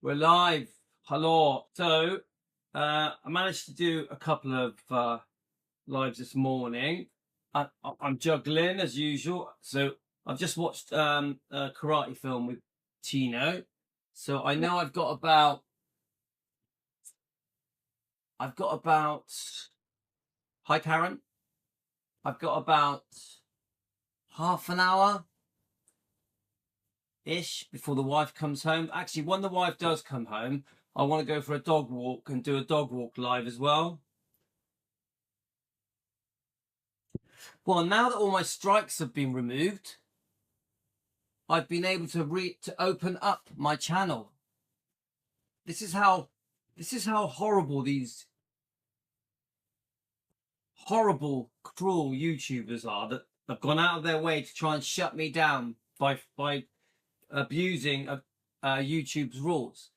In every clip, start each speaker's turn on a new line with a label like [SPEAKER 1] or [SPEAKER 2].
[SPEAKER 1] We're live. Hello. So, I managed to do a couple of lives this morning. I'm juggling as usual. So I've just watched a karate film with Tino. So I know I've got about hi Karen. I've got about half an hour ish before the wife comes home. Actually, when the wife does come home, I want to go for a dog walk and do a dog walk live as well. Well, now that all my strikes have been removed, I've been able to open up my channel. This is how horrible these horrible, cruel YouTubers are that have gone out of their way to try and shut me down by abusing YouTube's rules.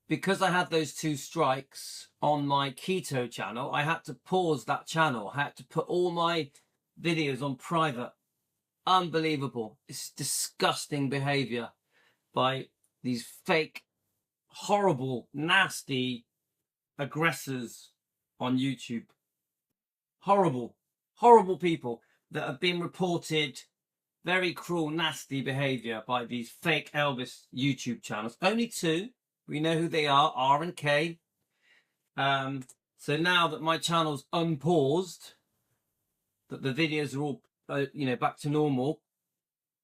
[SPEAKER 1] Because I had those 2 strikes on my keto channel, I had to pause that channel. I had to put all my videos on private. Unbelievable. It's disgusting behavior by these fake, horrible, nasty aggressors on YouTube. Horrible, horrible people that have been reported very cruel, nasty behavior by these fake Elvis YouTube channels. Only 2. We know who they are, R and K. So now that my channel's unpaused, that the videos are all back to normal,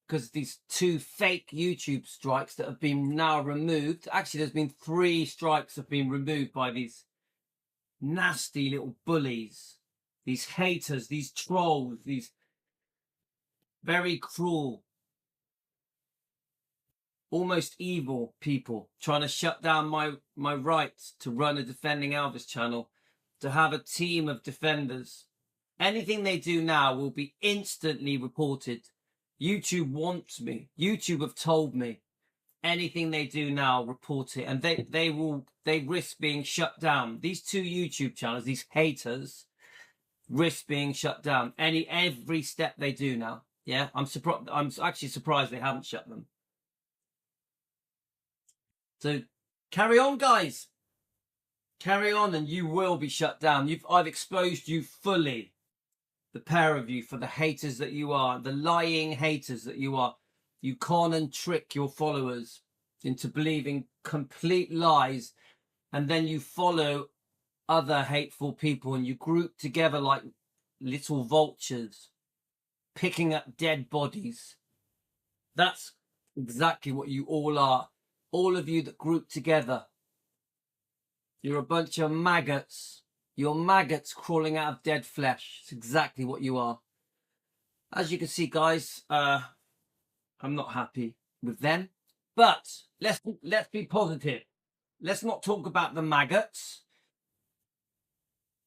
[SPEAKER 1] because these 2 fake YouTube strikes that have been now removed. Actually, there's been 3 strikes have been removed by these nasty little bullies, these haters, these trolls, these very cruel, almost evil people trying to shut down my rights to run a Defending Elvis channel, to have a team of defenders. Anything they do now will be instantly reported. YouTube wants me. YouTube have told me anything they do now, report it, and they risk being shut down. These 2 YouTube channels, these haters, risk being shut down every step they do now. Yeah, I'm actually surprised they haven't shut them. So carry on, guys. Carry on, and you will be shut down. I've exposed you fully, the pair of you, for the haters that you are, the lying haters that you are. You con and trick your followers into believing complete lies, and then you follow other hateful people and you group together like little vultures, picking up dead bodies. That's exactly what you all are. All of you that group together. You're a bunch of maggots. You're maggots crawling out of dead flesh. It's exactly what you are. As you can see, guys, I'm not happy with them. But let's be positive. Let's not talk about the maggots.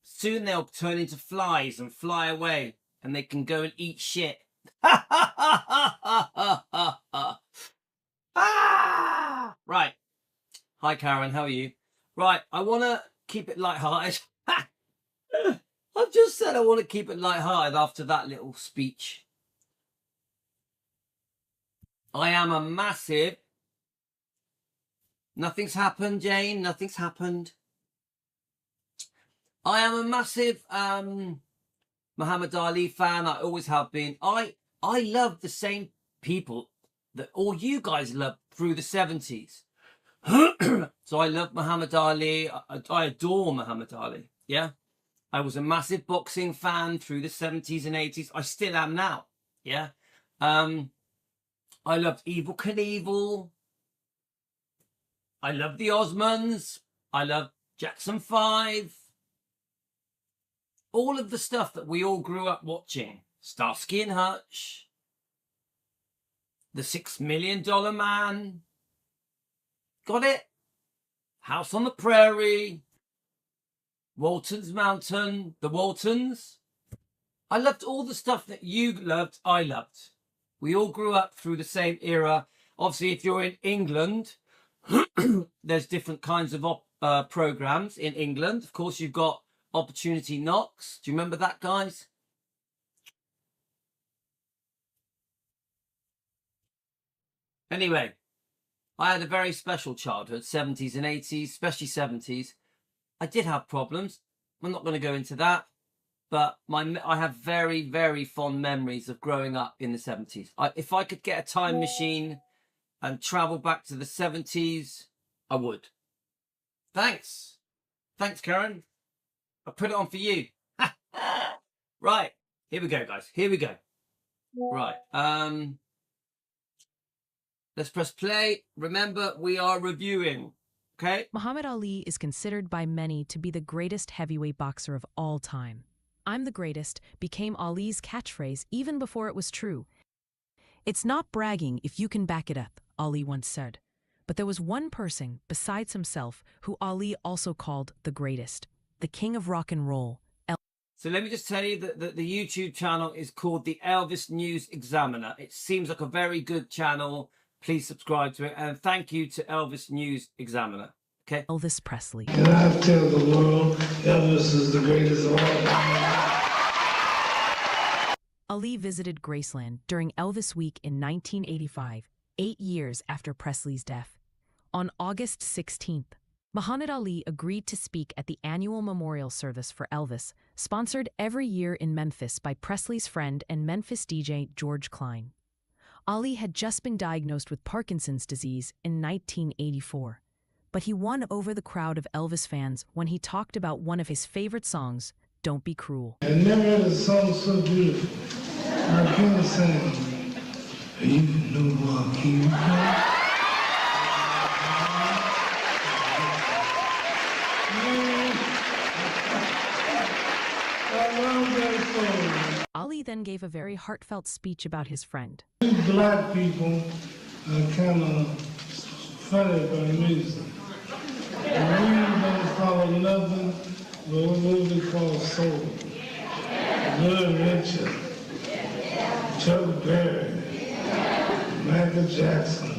[SPEAKER 1] Soon they'll turn into flies and fly away, and they can go and eat shit. Right. Hi, Karen. How are you? Right. I want to keep it lighthearted. I've just said I want to keep it lighthearted after that little speech. I am a massive... Nothing's happened, Jane. Nothing's happened. I am a massive Muhammad Ali fan. I always have been. I love the same people that all you guys loved through the 70s. So I love Muhammad Ali. I adore Muhammad Ali. Yeah. I was a massive boxing fan through the 70s and 80s. I still am now. Yeah. I loved Evel Knievel. I love the Osmonds. I love Jackson 5. All of the stuff that we all grew up watching. Starsky and Hutch. The $6 Million Man. Got it? House on the Prairie. Walton's Mountain. The Waltons. I loved all the stuff that you loved, I loved. We all grew up through the same era. Obviously, if you're in England, there's different kinds of programs in England. Of course, you've got Opportunity Knocks. Do you remember that, guys? Anyway, I had a very special childhood, 70s and 80s, especially 70s. I did have problems. I'm not going to go into that. But I have very, very fond memories of growing up in the 70s. If I could get a time machine and travel back to the 70s, I would. Thanks. Thanks, Karen. I put it on for you. Right. Here we go, guys. Here we go. Right. Let's press play. Remember, we are reviewing. Okay?
[SPEAKER 2] Muhammad Ali is considered by many to be the greatest heavyweight boxer of all time. "I'm the greatest" became Ali's catchphrase even before it was true. "It's not bragging if you can back it up," Ali once said. But there was one person besides himself who Ali also called the greatest, the king of rock and roll.
[SPEAKER 1] So let me just tell you that the YouTube channel is called the Elvis News Examiner. It seems like a very good channel. Please subscribe to it. And thank you to Elvis News Examiner. Okay.
[SPEAKER 2] Elvis Presley.
[SPEAKER 3] And I tell the world, Elvis is the greatest of all time.
[SPEAKER 2] Ali visited Graceland during Elvis Week in 1985, 8 years after Presley's death. On August 16th, Muhammad Ali agreed to speak at the annual memorial service for Elvis, sponsored every year in Memphis by Presley's friend and Memphis DJ George Klein. Ali had just been diagnosed with Parkinson's disease in 1984, but he won over the crowd of Elvis fans when he talked about one of his favorite songs, "Don't Be Cruel."
[SPEAKER 3] I never heard a song so beautiful. I can't sing. You know what, keep
[SPEAKER 2] Ali then gave a very heartfelt speech about his friend.
[SPEAKER 3] We black people are kind of funny by music. And we don't follow nothing but what we call soul. Little Richard, Chuck Berry, Michael Jackson.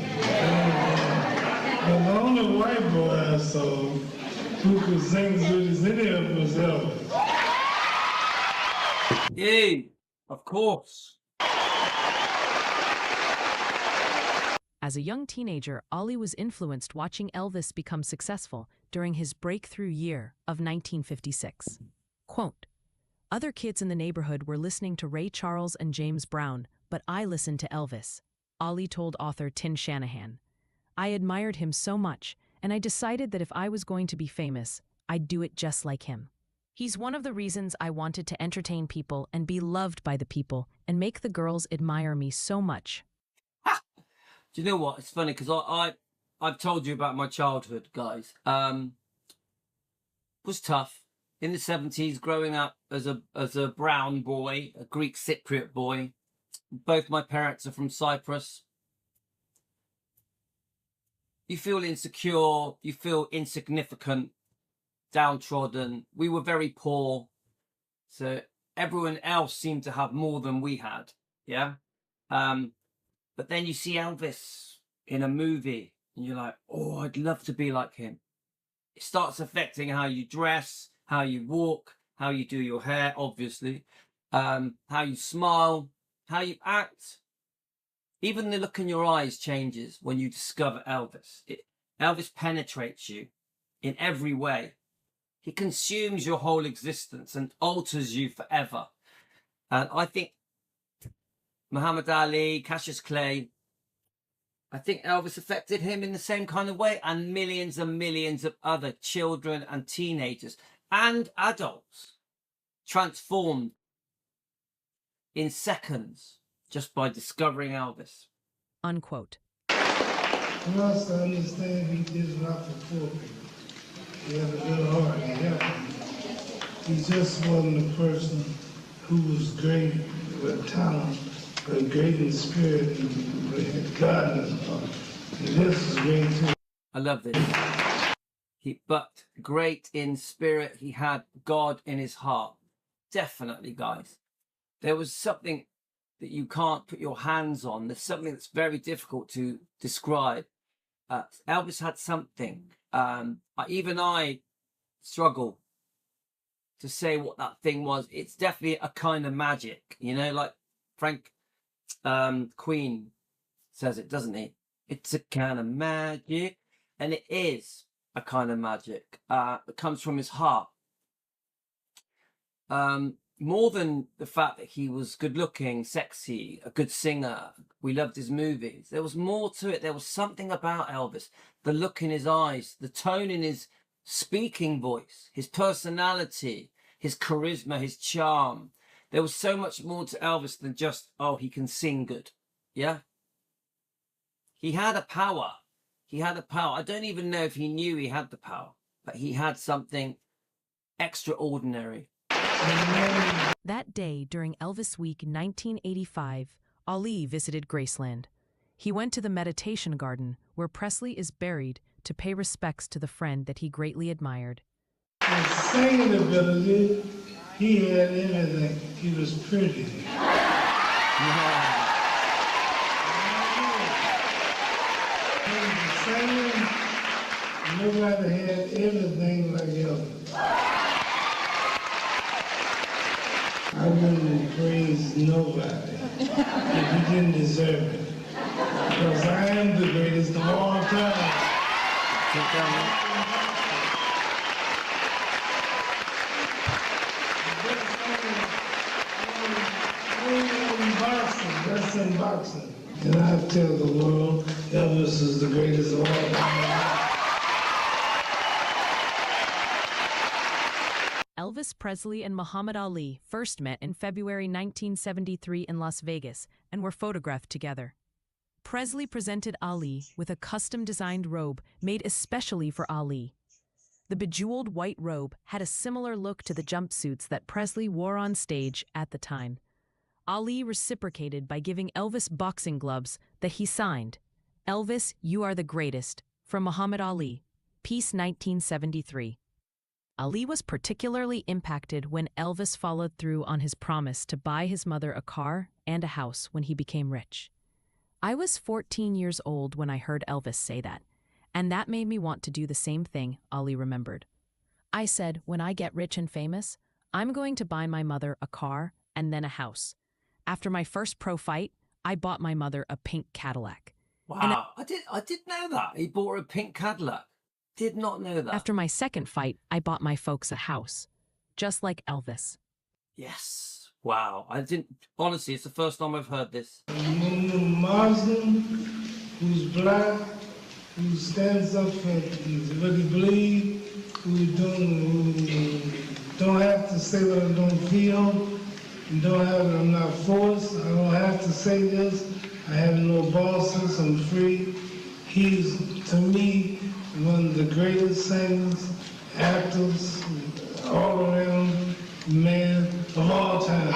[SPEAKER 3] But the only white boy I saw who could sing as good as any of them was Elvis.
[SPEAKER 1] Yay! Of course.
[SPEAKER 2] As a young teenager, Ali was influenced watching Elvis become successful during his breakthrough year of 1956. Quote, "Other kids in the neighborhood were listening to Ray Charles and James Brown, but I listened to Elvis," Ali told author Tin Shanahan. "I admired him so much, and I decided that if I was going to be famous, I'd do it just like him. He's one of the reasons I wanted to entertain people and be loved by the people and make the girls admire me so much."
[SPEAKER 1] Do you know what? It's funny because I've told you about my childhood, guys. Was tough in the 70s, growing up as a brown boy, a Greek Cypriot boy. Both my parents are from Cyprus. You feel insecure, you feel insignificant, downtrodden. We were very poor, so everyone else seemed to have more than we had. Yeah. But then you see Elvis in a movie and you're like, oh, I'd love to be like him. It starts affecting how you dress, how you walk, how you do your hair, obviously, how you smile, how you act. Even the look in your eyes changes when you discover Elvis. Elvis penetrates you in every way. He consumes your whole existence and alters you forever. And I think Muhammad Ali, Cassius Clay, I think Elvis affected him in the same kind of way, and millions of other children and teenagers and adults transformed in seconds just by discovering Elvis.
[SPEAKER 2] Unquote.
[SPEAKER 3] You also understand he did not for poor people. He had a good heart. He helped them. He just wasn't a person who was great with talent, but great in spirit and with God in his heart. And this is great too.
[SPEAKER 1] I love this. But great in spirit, he had God in his heart. Definitely, guys. There was something that you can't put your hands on. There's something that's very difficult to describe. Elvis had something. Even I struggle to say what that thing was. It's definitely a kind of magic, you know, like Frank Queen says it, doesn't he? It's a kind of magic. And it is a kind of magic. It comes from his heart. More than the fact that he was good looking, sexy, a good singer, we loved his movies. There was more to it. There was something about Elvis, the look in his eyes, the tone in his speaking voice, his personality, his charisma, his charm. There was so much more to Elvis than just, oh, he can sing good. Yeah? He had a power. He had a power. I don't even know if he knew he had the power, but he had something extraordinary.
[SPEAKER 2] That day during Elvis Week 1985, Ali visited Graceland. He went to the meditation garden where Presley is buried to pay respects to the friend that he greatly admired.
[SPEAKER 3] His singing ability, he had everything. He was pretty. Singing, nobody had everything like Elvis. I wouldn't praise nobody if he didn't deserve it. Because I am the greatest of all time. That's in boxing. And I tell the world, Elvis is the greatest of all time.
[SPEAKER 2] Elvis Presley and Muhammad Ali first met in February 1973 in Las Vegas and were photographed together. Presley presented Ali with a custom-designed robe made especially for Ali. The bejeweled white robe had a similar look to the jumpsuits that Presley wore on stage at the time. Ali reciprocated by giving Elvis boxing gloves that he signed. Elvis, you are the greatest, from Muhammad Ali. Peace 1973. Ali was particularly impacted when Elvis followed through on his promise to buy his mother a car and a house when he became rich. I was 14 years old when I heard Elvis say that, and that made me want to do the same thing, Ali remembered. I said, when I get rich and famous, I'm going to buy my mother a car and then a house. After my first pro fight, I bought my mother a pink Cadillac.
[SPEAKER 1] Wow, I did know that. He bought her a pink Cadillac. Did not know that.
[SPEAKER 2] After my second fight, I bought my folks a house, just like Elvis.
[SPEAKER 1] Yes. Wow. I didn't, honestly, it's the first time I've heard this.
[SPEAKER 3] A Muslim who's black, who stands up for what he believes, who don't have to say what I don't feel, I'm not forced, I don't have to say this, I have no bosses, I'm free. He's, to me, one of the greatest singers, actors, all around man of all time.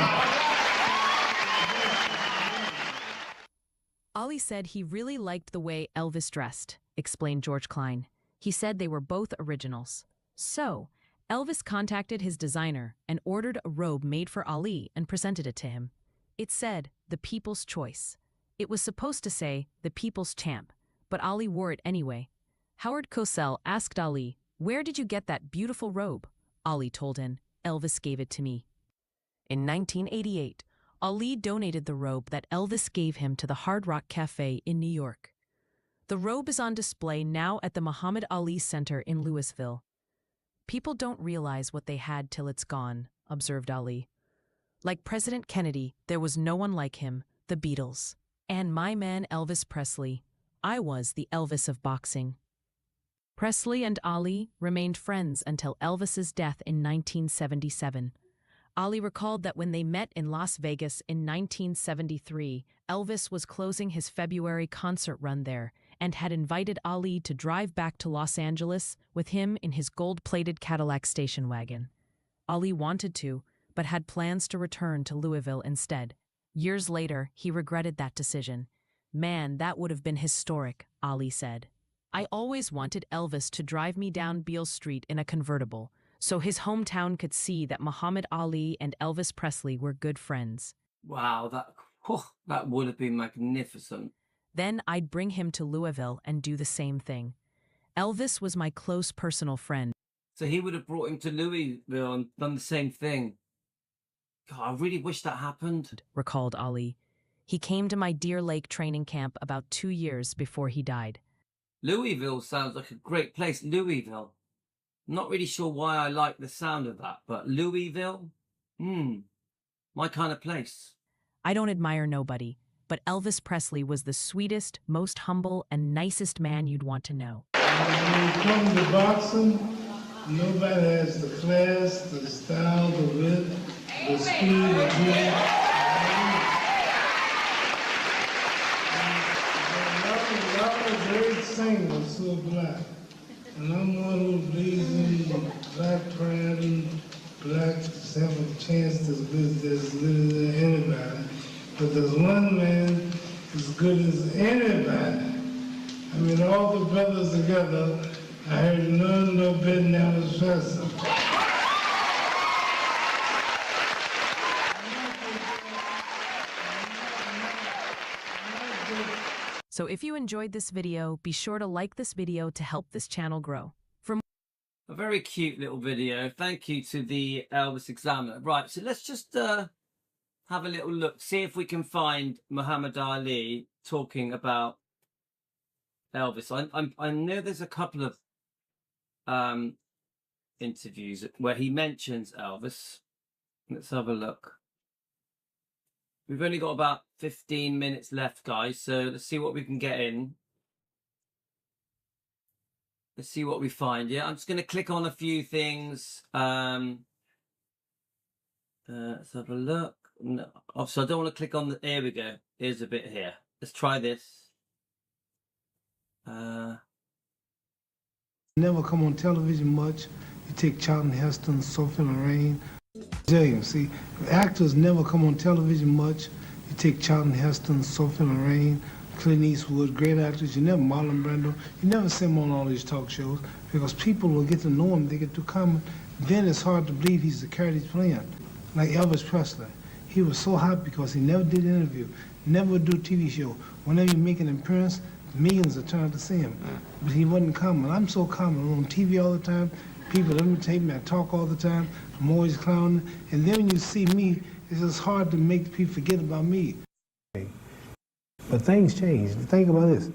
[SPEAKER 2] Ali said he really liked the way Elvis dressed, explained George Klein. He said they were both originals. So, Elvis contacted his designer and ordered a robe made for Ali and presented it to him. It said, "The People's Choice." It was supposed to say, "The People's Champ," but Ali wore it anyway. Howard Cosell asked Ali, "Where did you get that beautiful robe?" Ali told him, "Elvis gave it to me." In 1988, Ali donated the robe that Elvis gave him to the Hard Rock Cafe in New York. The robe is on display now at the Muhammad Ali Center in Louisville. People don't realize what they had till it's gone, observed Ali. Like President Kennedy, there was no one like him, the Beatles. And my man Elvis Presley. I was the Elvis of boxing. Presley and Ali remained friends until Elvis's death in 1977. Ali recalled that when they met in Las Vegas in 1973, Elvis was closing his February concert run there and had invited Ali to drive back to Los Angeles with him in his gold-plated Cadillac station wagon. Ali wanted to, but had plans to return to Louisville instead. Years later, he regretted that decision. "Man, that would have been historic," Ali said. "I always wanted Elvis to drive me down Beale Street in a convertible, so his hometown could see that Muhammad Ali and Elvis Presley were good friends.
[SPEAKER 1] Wow, that would have been magnificent.
[SPEAKER 2] Then I'd bring him to Louisville and do the same thing. Elvis was my close personal friend."
[SPEAKER 1] So he would have brought him to Louisville and done the same thing. God, I really wish that happened.
[SPEAKER 2] Recalled Ali. He came to my Deer Lake training camp about 2 years before he died.
[SPEAKER 1] Louisville sounds like a great place. Louisville. Not really sure why I like the sound of that, but Louisville? My kind of place.
[SPEAKER 2] I don't admire nobody, but Elvis Presley was the sweetest, most humble, and nicest man you'd want to know.
[SPEAKER 3] When it comes to boxing, nobody has the class, the style, the wit, the speed, the beauty. A lot of great singers who are black. And I'm one who believes in black pride and blacks have a chance as good as anybody. But there's one man as good as anybody. I mean, all the brothers together, I heard none no better than Elvis Presley.
[SPEAKER 2] So if you enjoyed this video, be sure to like this video to help this channel grow.
[SPEAKER 1] A very cute little video. Thank you to the Elvis Examiner. Right, so let's just have a little look, see if we can find Muhammad Ali talking about Elvis. I know there's a couple of interviews where he mentions Elvis. Let's have a look. We've only got about 15 minutes left, guys, so let's see what we can get in. Let's see what we find. Yeah, I'm just going to click on a few things. Let's have a look. No, so I don't want to click on the... Here we go. Here's a bit here. Let's try this.
[SPEAKER 3] Never come on television much. You take Charlton Heston, Sophie Lorraine. James, see, actors never come on television much. You take Charlton Heston, Sophie Lorraine, Clint Eastwood, great actors. You never Marlon Brando. You never see them on all these talk shows because people will get to know him. They get too common. Then it's hard to believe he's the character he's playing. Like Elvis Presley. He was so hot because he never did an interview, never would do a TV show. Whenever he make an appearance, millions are trying to see him. But he wasn't common. I'm so common. I'm on TV all the time. People imitate me. I talk all the time. I'm always clowning. And then when you see me, it's just hard to make people forget about me.
[SPEAKER 4] But things change. Think about this.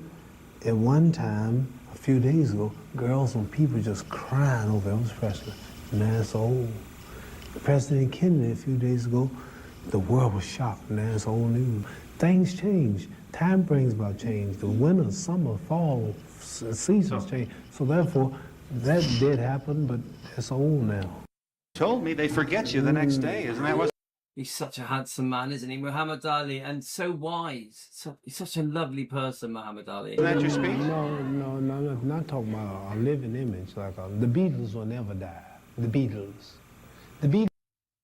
[SPEAKER 4] At one time, a few days ago, girls and people just crying over Elvis Presley. Now it's old. President Kennedy a few days ago, the world was shocked. Now it's old news. Things change. Time brings about change. The winter, summer, fall, seasons change. So therefore, that did happen, but it's old now.
[SPEAKER 5] Told me they forget you the next day. Isn't that what?
[SPEAKER 1] He's such a handsome man, isn't he? Muhammad Ali, and so wise. He's such a lovely person, Muhammad Ali.
[SPEAKER 5] Isn't that your speech?
[SPEAKER 4] No, not talking about a living image. Like the Beatles will never die. The Beatles.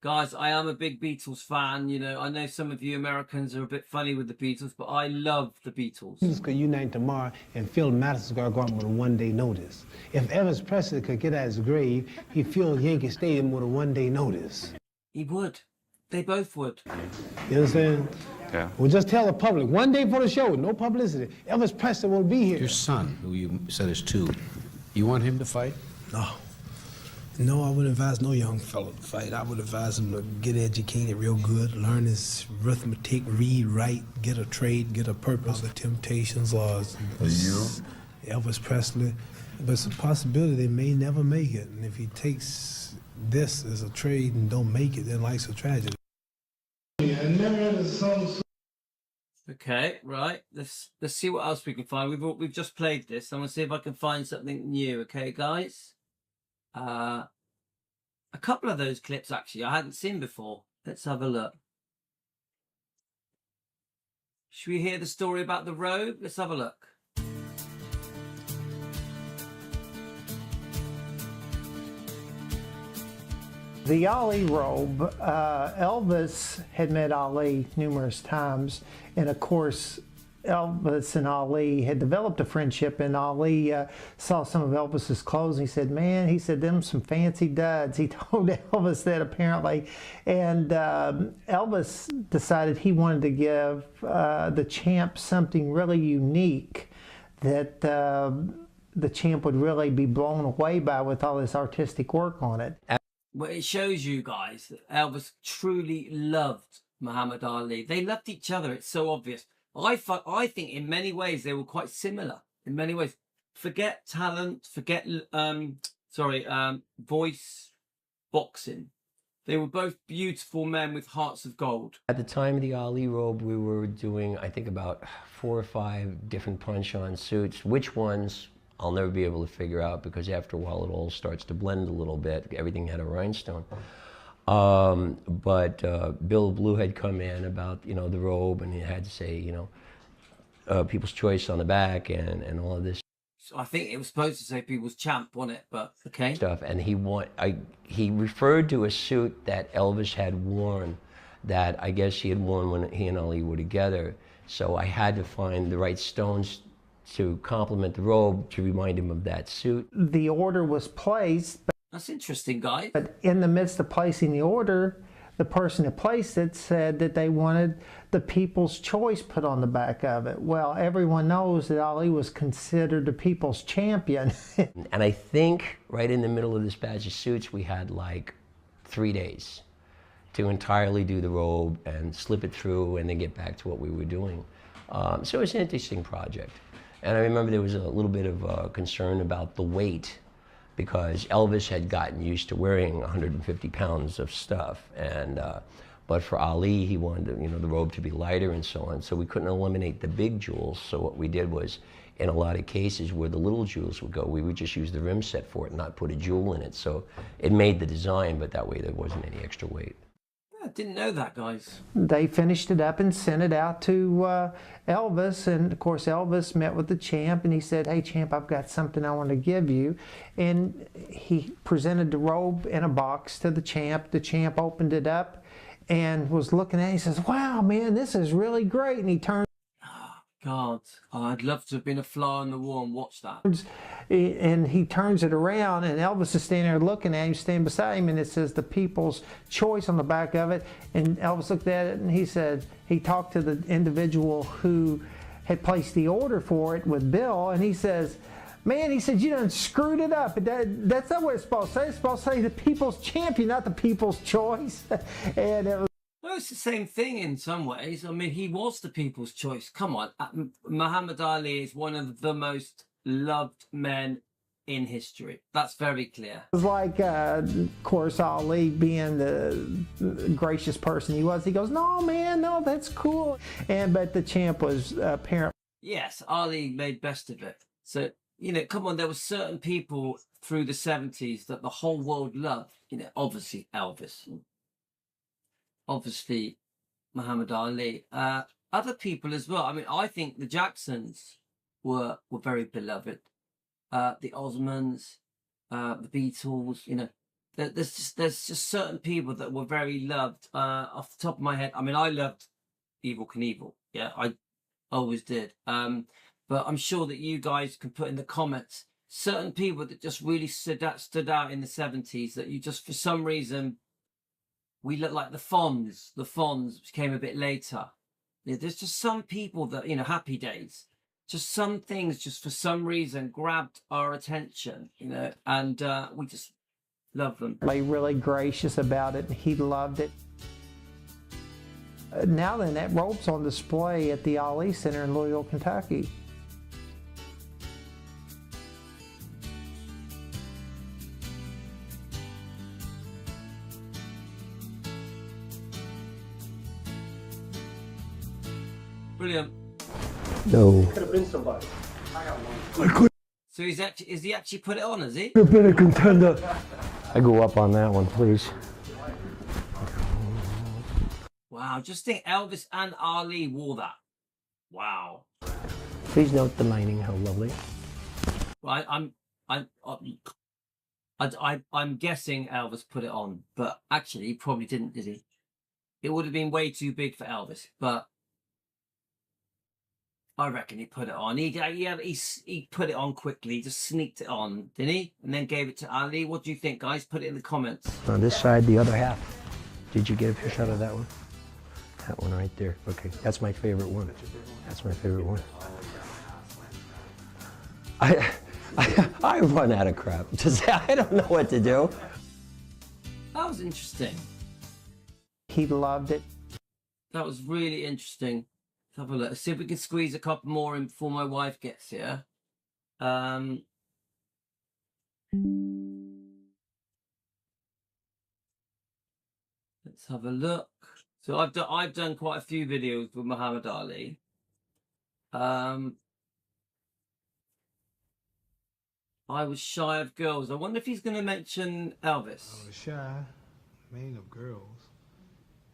[SPEAKER 1] Guys, I am a big Beatles fan. You know, I know some of you Americans are a bit funny with the Beatles, but I love the Beatles.
[SPEAKER 4] Beatles could unite tomorrow, and Phil Madison's going to go out with a one-day notice. If Elvis Presley could get out his grave, he'd fill Yankee Stadium with a one-day notice.
[SPEAKER 1] He would. They both would.
[SPEAKER 4] You understand?
[SPEAKER 5] Yeah.
[SPEAKER 4] Well, just tell the public, one day for the show, no publicity. Elvis Presley will be here.
[SPEAKER 6] Your son, who you said is 2, you want him to fight?
[SPEAKER 7] No, I wouldn't advise no young fellow to fight. I would advise him to get educated real good, learn his arithmetic, read, write, get a trade, get a purpose. The Temptations or Elvis Presley. But it's a possibility they may never make it. And if he takes this as a trade and don't make it, then life's a tragedy.
[SPEAKER 3] I never heard a song so
[SPEAKER 1] Okay, right. Let's see what else we can find. We've just played this. I'm gonna see if I can find something new. Okay, guys. A couple of those clips actually I hadn't seen before. Let's have a look. Should we hear the story about the robe? Let's have a look.
[SPEAKER 8] The Ali robe, Elvis had met Ali numerous times, and of course Elvis and Ali had developed a friendship, and Ali saw some of Elvis's clothes and he said, man, he said, them some fancy duds. He told Elvis that apparently, and Elvis decided he wanted to give the champ something really unique that the champ would really be blown away by with all this artistic work on it.
[SPEAKER 1] Well, it shows you guys that Elvis truly loved Muhammad Ali. They loved each other. It's so obvious. I think in many ways they were quite similar. In many ways, forget talent, forget voice, boxing. They were both beautiful men with hearts of gold.
[SPEAKER 9] At the time of the Ali robe, we were doing, I think, about 4 or 5 different punch-on suits. Which ones, I'll never be able to figure out, because after a while it all starts to blend a little bit. Everything had a rhinestone. But Bill Blue had come in about, the robe, and he had to say, People's Choice on the back and all of this
[SPEAKER 1] So I think it was supposed to say People's Champ on it, but okay.
[SPEAKER 9] stuff. And he referred to a suit that Elvis had worn, that I guess he had worn when he and Ali were together. So I had to find the right stones to complement the robe to remind him of that suit.
[SPEAKER 8] The order was placed,
[SPEAKER 1] That's interesting, guys.
[SPEAKER 8] but in the midst of placing the order, the person who placed it said that they wanted the People's Choice put on the back of it. Well, everyone knows that Ali was considered the People's Champion.
[SPEAKER 9] And I think right in the middle of this batch of suits, we had like 3 days to entirely do the robe and slip it through and then get back to what we were doing. So it was an interesting project. And I remember there was a little bit of concern about the weight, because Elvis had gotten used to wearing 150 pounds of stuff, and but for Ali, he wanted the robe to be lighter and so on. So we couldn't eliminate the big jewels. So what we did was, in a lot of cases where the little jewels would go, we would just use the rim set for it and not put a jewel in it. So it made the design, but that way there wasn't any extra weight.
[SPEAKER 1] I didn't know that, guys.
[SPEAKER 8] They finished it up and sent it out to Elvis, and of course Elvis met with the champ and he said, "Hey champ, I've got something I want to give you." And he presented the robe in a box to the champ. The champ opened it up and was looking at it. He says, "Wow, man, this is really great." And he turned
[SPEAKER 1] God, I'd love to have been a fly on the wall and watch that.
[SPEAKER 8] and he turns it around, and Elvis is standing there looking at him, standing beside him, and it says the People's Choice on the back of it. And Elvis looked at it and he said, he talked to the individual who had placed the order for it with Bill, and he says, "Man," he said, "you done screwed it up. That's not what it's supposed to say. It's supposed to say the People's Champion, not the People's Choice." And it was
[SPEAKER 1] Well, it's the same thing in some ways. I mean, he was the People's Choice. Come on. Muhammad Ali is one of the most loved men in history. That's very clear.
[SPEAKER 8] like, of course, Ali being the gracious person he was, he goes, "No, man, no, that's cool." But the champ was apparently.
[SPEAKER 1] Yes, Ali made best of it. So, come on, there were certain people through the 70s that the whole world loved. Obviously Elvis. Obviously Muhammad Ali. Other people as well. I mean, I think the Jacksons were very beloved. The Osmonds, the Beatles, there's just certain people that were very loved. Off the top of my head, I mean, I loved Evel Knievel. Yeah, I always did. But I'm sure that you guys can put in the comments certain people that just really stood out in the 70s that you just, for some reason, we look like the Fonz, which came a bit later. There's just some people that, Happy Days, just some things just for some reason grabbed our attention, and we just love them.
[SPEAKER 8] Really gracious about it, and he loved it. Now then, that robe's on display at the Ali Center in Louisville, Kentucky.
[SPEAKER 1] Brilliant.
[SPEAKER 9] No.
[SPEAKER 4] Could have been somebody.
[SPEAKER 1] So is he actually put it on, has he?
[SPEAKER 4] Could have been a contender.
[SPEAKER 9] I go up on that one, please.
[SPEAKER 1] Wow, just think Elvis and Ali wore that. Wow.
[SPEAKER 9] Please note the lining, how lovely.
[SPEAKER 1] Well, I'm guessing Elvis put it on, but actually he probably didn't, did he? It would have been way too big for Elvis, but I reckon he put it on. He put it on quickly, just sneaked it on, didn't he? And then gave it to Ali. What do you think, guys? Put it in the comments.
[SPEAKER 9] On this side, the other half. Did you get a fish out of that one? That one right there. Okay, that's my favorite one. That's my favorite one. I run out of crap. I don't know what to do.
[SPEAKER 1] That was interesting.
[SPEAKER 8] He loved it.
[SPEAKER 1] That was really interesting. Let's have a look. Let's see if we can squeeze a couple more in before my wife gets here. Let's have a look. So I've done quite a few videos with Muhammad Ali. I was shy of girls. I wonder if he's going to mention Elvis.
[SPEAKER 4] I was shy, mainly of girls,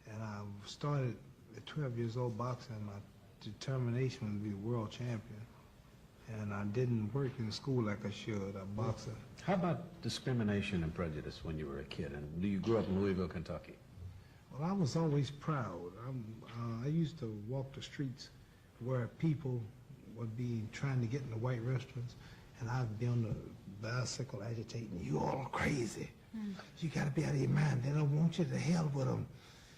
[SPEAKER 4] and I started at 12 years old boxing. My determination was to be world champion, and I didn't work in school like I should. I boxed.
[SPEAKER 6] How about discrimination and prejudice when you were a kid? And do you grew up in Louisville, Kentucky?
[SPEAKER 4] Well, I was always proud. I used to walk the streets where people would be trying to get in the white restaurants, and I'd be on the bicycle agitating. You all are crazy. You got to be out of your mind. They don't want you to hell with them.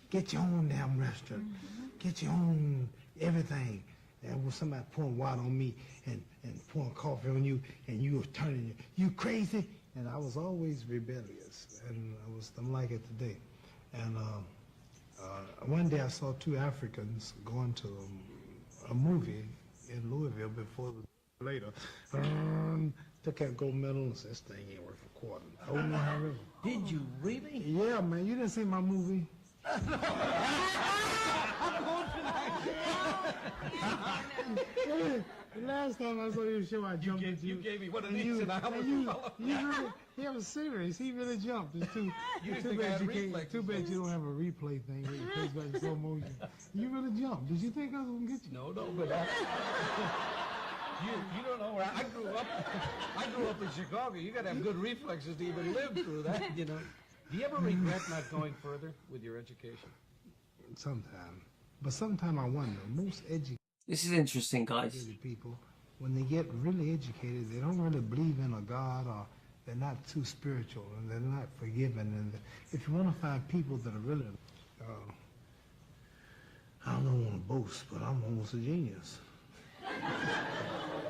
[SPEAKER 4] Get your own damn restaurant. Get your own everything. And when somebody pouring water on me and pouring coffee on you, and you were turning, you crazy? And I was always rebellious, and I'm like it today. And one day I saw two Africans going to a movie in Louisville before it was later. Took that gold medal and said, this thing ain't worth a quarter. Oh, no, however.
[SPEAKER 6] Did you really?
[SPEAKER 4] Yeah, man. You didn't see my movie? The last time I saw your show, I jumped into you.
[SPEAKER 6] You gave me one of these and I almost fell.
[SPEAKER 4] He was serious. He really jumped. It's too bad you don't have a replay thing where it plays back in slow motion. You really jumped. Did you think I was going to get you?
[SPEAKER 6] No, but you don't know where I grew up. I grew up in Chicago. You got to have good reflexes to even live through that, you know. Do you ever regret not going further with your education?
[SPEAKER 4] Sometimes. But sometimes I wonder, most educated
[SPEAKER 1] This is interesting, guys.
[SPEAKER 4] people, when they get really educated, they don't really believe in a God, or they're not too spiritual, and they're not forgiving. And if you want to find people that are really, I don't want to boast, but I'm almost a genius.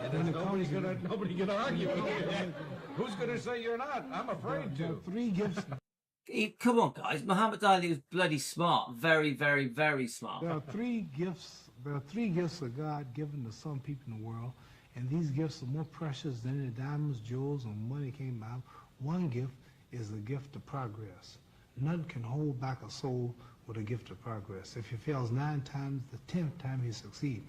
[SPEAKER 6] And nobody can argue with you. Who's going to say you're not? I'm afraid
[SPEAKER 4] There are
[SPEAKER 6] to.
[SPEAKER 4] three gifts.
[SPEAKER 1] Come on, guys. Muhammad Ali was bloody smart. Very, very, very smart.
[SPEAKER 4] There are three gifts. There are three gifts of God given to some people in the world, and these gifts are more precious than any diamonds, jewels, and money came out. One gift is the gift of progress. None can hold back a soul with a gift of progress. If he fails 9 times, the 10th time he succeeds.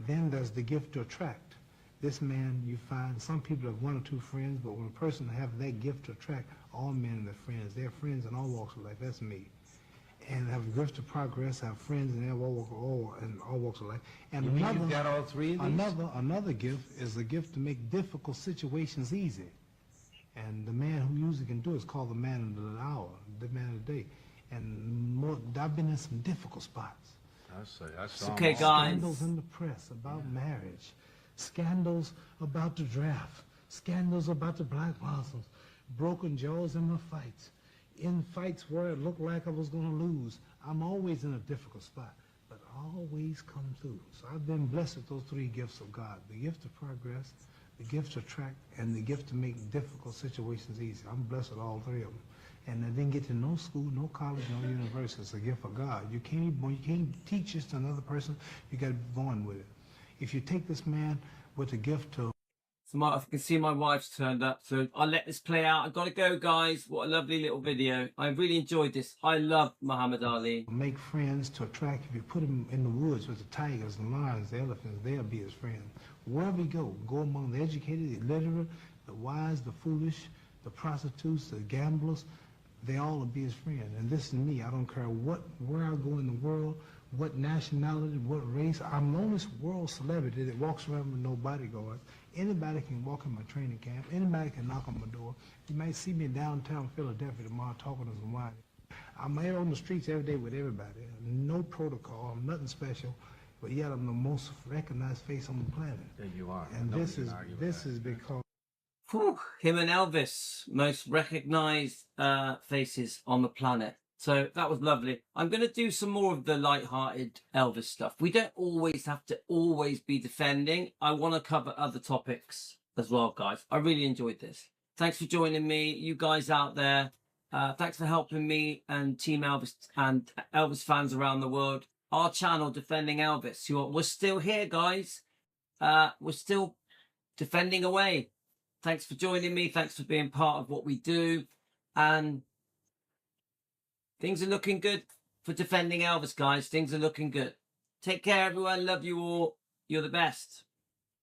[SPEAKER 4] Then there's the gift to attract. This man, you find some people have 1 or 2 friends, but when a person has that gift to attract all men and their friends, they're friends in all walks of life. That's me. And have a gift to progress, have friends in all walks of life. And
[SPEAKER 6] You mean you've got all three of these?
[SPEAKER 4] Another gift is the gift to make difficult situations easy. And the man who usually can do it is called the man of the hour, the man of the day. And I've been in some difficult spots.
[SPEAKER 6] I saw
[SPEAKER 1] Okay,
[SPEAKER 6] them all.
[SPEAKER 1] guys.
[SPEAKER 4] Scandals in the press about marriage, scandals about the draft, scandals about the black Muslims, broken jaws in the fights, in fights where it looked like I was going to lose. I'm always in a difficult spot, but I always come through. So I've been blessed with those 3 gifts of God: the gift of progress, the gift to attract, and the gift to make difficult situations easy. I'm blessed with all 3 of them. And I didn't get to no school, no college, no university. It's a gift of God. You can't teach this to another person. You got to be born with it. If you take this man with the gift to
[SPEAKER 1] So I can see my wife's turned up, so I'll let this play out. I've got to go, guys. What a lovely little video. I really enjoyed this. I love Muhammad Ali.
[SPEAKER 4] make friends, to attract, if you put him in the woods with the tigers, the lions, the elephants, they'll be his friend. Wherever you go among the educated, the illiterate, the wise, the foolish, the prostitutes, the gamblers, they all will be his friend. And this is me. I don't care where I go in the world, what nationality, what race. I'm the only world celebrity that walks around with no bodyguards. Anybody can walk in my training camp. Anybody can knock on my door. You might see me downtown Philadelphia tomorrow talking to some wine. I'm out on the streets every day with everybody. No protocol. I'm nothing special. But yet I'm the most recognized face on the planet.
[SPEAKER 6] Yeah, you are.
[SPEAKER 4] And
[SPEAKER 6] Nobody
[SPEAKER 4] this
[SPEAKER 6] can
[SPEAKER 4] is
[SPEAKER 6] argue with that.
[SPEAKER 1] Whew,
[SPEAKER 4] because
[SPEAKER 1] him and Elvis, most recognized faces on the planet. So that was lovely. I'm going to do some more of the light-hearted Elvis stuff. We don't always have to always be defending. I want to cover other topics as well, guys. I really enjoyed this. Thanks for joining me, you guys out there. Thanks for helping me and Team Elvis and Elvis fans around the world. our channel, Defending Elvis. We're still here, guys. We're still defending away. Thanks for joining me. Thanks for being part of what we do. And things are looking good for Defending Elvis, guys. Things are looking good. Take care, everyone. Love you all. You're the best.